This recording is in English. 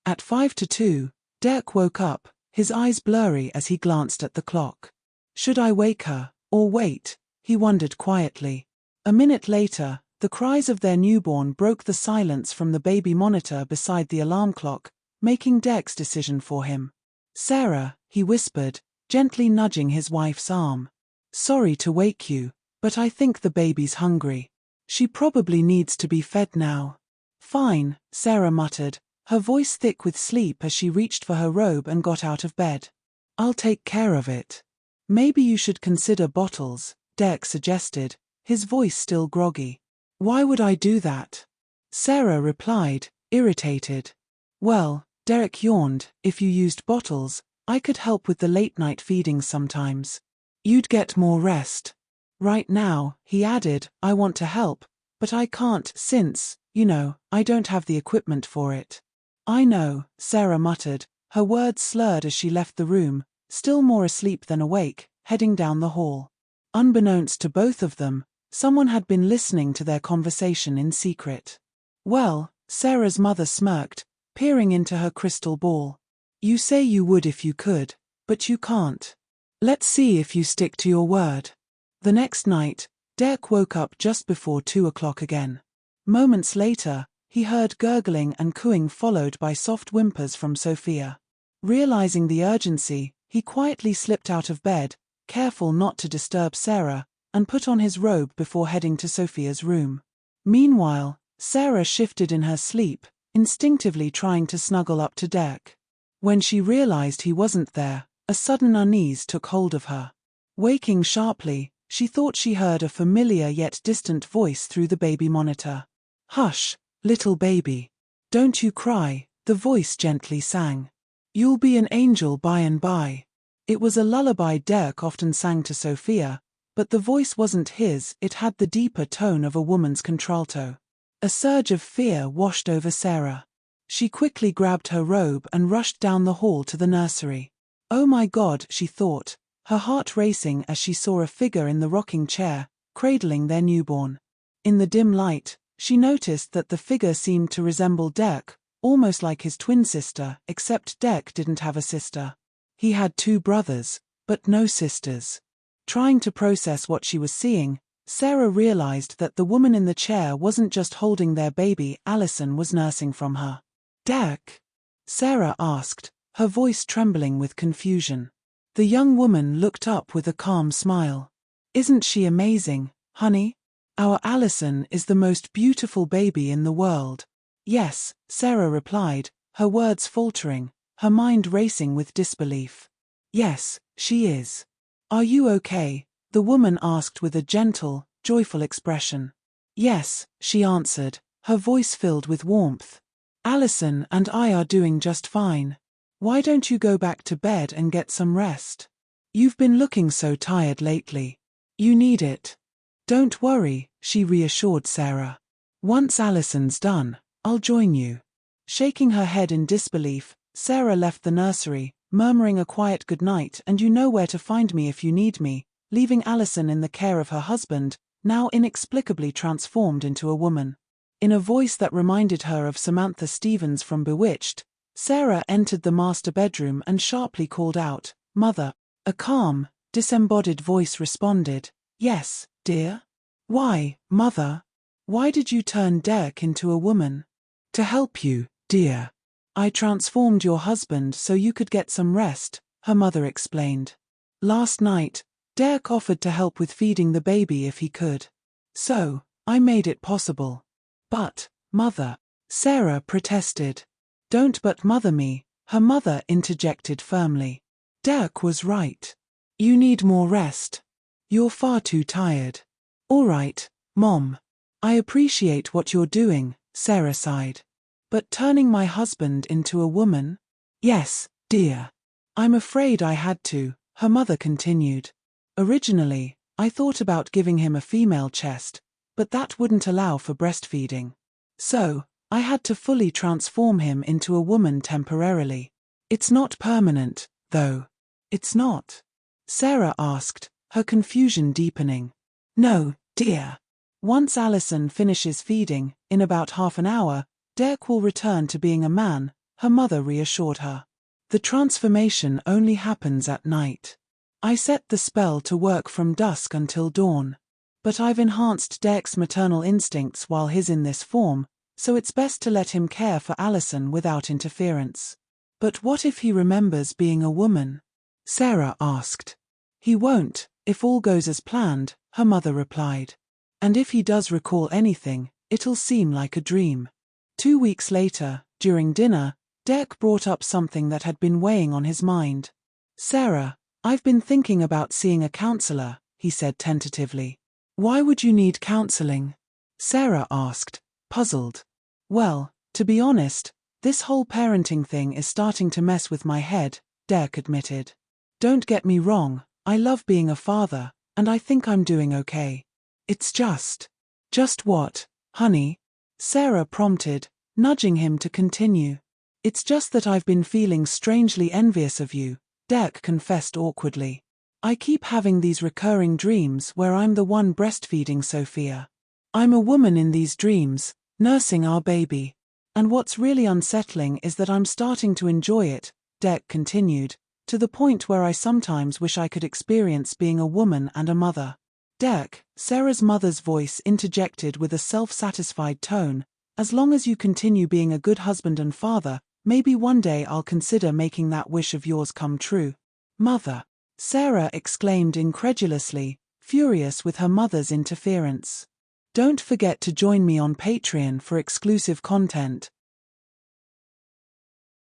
At 5 to 2, Dirk woke up, his eyes blurry as he glanced at the clock. Should I wake her, or wait? He wondered quietly. A minute later, the cries of their newborn broke the silence from the baby monitor beside the alarm clock, making Dirk's decision for him. "Sarah," he whispered, gently nudging his wife's arm. "Sorry to wake you, but I think the baby's hungry. She probably needs to be fed now." "Fine," Sarah muttered, her voice thick with sleep as she reached for her robe and got out of bed. "I'll take care of it." "Maybe you should consider bottles," Dirk suggested, his voice still groggy. "Why would I do that?" Sarah replied, irritated. "Well," Dirk yawned, "if you used bottles, I could help with the late-night feeding sometimes. You'd get more rest. Right now," he added, "I want to help, but I can't since, I don't have the equipment for it." "I know," Sarah muttered, her words slurred as she left the room, still more asleep than awake, heading down the hall. Unbeknownst to both of them, someone had been listening to their conversation in secret. "Well," Sarah's mother smirked, peering into her crystal ball. "You say you would if you could, but you can't. Let's see if you stick to your word." The next night, Dirk woke up just before 2 o'clock again. Moments later, he heard gurgling and cooing followed by soft whimpers from Sophia. Realizing the urgency, he quietly slipped out of bed, careful not to disturb Sarah, and put on his robe before heading to Sophia's room. Meanwhile, Sarah shifted in her sleep, instinctively trying to snuggle up to Dirk. When she realized he wasn't there, a sudden unease took hold of her. Waking sharply, she thought she heard a familiar yet distant voice through the baby monitor. "Hush, little baby. Don't you cry," the voice gently sang. "You'll be an angel by and by." It was a lullaby Dirk often sang to Sophia, but the voice wasn't his, it had the deeper tone of a woman's contralto. A surge of fear washed over Sarah. She quickly grabbed her robe and rushed down the hall to the nursery. "Oh my God," she thought, her heart racing as she saw a figure in the rocking chair, cradling their newborn. In the dim light, she noticed that the figure seemed to resemble Dirk, almost like his twin sister, except Dirk didn't have a sister. He had 2 brothers, but no sisters. Trying to process what she was seeing, Sarah realized that the woman in the chair wasn't just holding their baby, Allison was nursing from her. "Dirk?" Sarah asked, her voice trembling with confusion. The young woman looked up with a calm smile. "Isn't she amazing, honey? Our Allison is the most beautiful baby in the world." "Yes," Sarah replied, her words faltering, her mind racing with disbelief. "Yes, she is." "Are you okay?" the woman asked with a gentle, joyful expression. "Yes," she answered, her voice filled with warmth. "Allison and I are doing just fine. Why don't you go back to bed and get some rest? You've been looking so tired lately. You need it." "Don't worry," she reassured Sarah. "Once Allison's done, I'll join you." Shaking her head in disbelief, Sarah left the nursery, murmuring a quiet goodnight and "you know where to find me if you need me," leaving Allison in the care of her husband, now inexplicably transformed into a woman. In a voice that reminded her of Samantha Stevens from Bewitched, Sarah entered the master bedroom and sharply called out, "Mother." A calm, disembodied voice responded, "Yes, dear? Why, Mother? Why did you turn Dirk into a woman?" "To help you, dear. I transformed your husband so you could get some rest," her mother explained. "Last night, Dirk offered to help with feeding the baby if he could. So, I made it possible." "But, Mother," Sarah protested. "Don't but mother me," her mother interjected firmly. "Dirk was right. You need more rest. You're far too tired." "All right, Mom. I appreciate what you're doing," Sarah sighed. "But turning my husband into a woman?" "Yes, dear. I'm afraid I had to," her mother continued. "Originally, I thought about giving him a female chest, but that wouldn't allow for breastfeeding. So, I had to fully transform him into a woman temporarily. It's not permanent, though." "It's not?" Sarah asked, her confusion deepening. "No, dear. Once Allison finishes feeding, in about half an hour, Dirk will return to being a man, her mother reassured her. The transformation only happens at night. I set the spell to work from dusk until dawn. But I've enhanced Derek's maternal instincts while he's in this form, so it's best to let him care for Allison without interference. But what if he remembers being a woman? Sarah asked. He won't, if all goes as planned, her mother replied. And if he does recall anything, it'll seem like a dream. 2 weeks later, during dinner, Derek brought up something that had been weighing on his mind. Sarah, I've been thinking about seeing a counselor, he said tentatively. Why would you need counseling? Sarah asked, puzzled. Well, to be honest, this whole parenting thing is starting to mess with my head, Derek admitted. Don't get me wrong, I love being a father, and I think I'm doing okay. It's just what, honey? Sarah prompted, nudging him to continue. It's just that I've been feeling strangely envious of you, Derek confessed awkwardly. I keep having these recurring dreams where I'm the one breastfeeding Sophia. I'm a woman in these dreams, nursing our baby. And what's really unsettling is that I'm starting to enjoy it, Derek continued, to the point where I sometimes wish I could experience being a woman and a mother. Derek, Sarah's mother's voice interjected with a self-satisfied tone, as long as you continue being a good husband and father, maybe one day I'll consider making that wish of yours come true. Mother, Sarah exclaimed incredulously, furious with her mother's interference. Don't forget to join me on Patreon for exclusive content,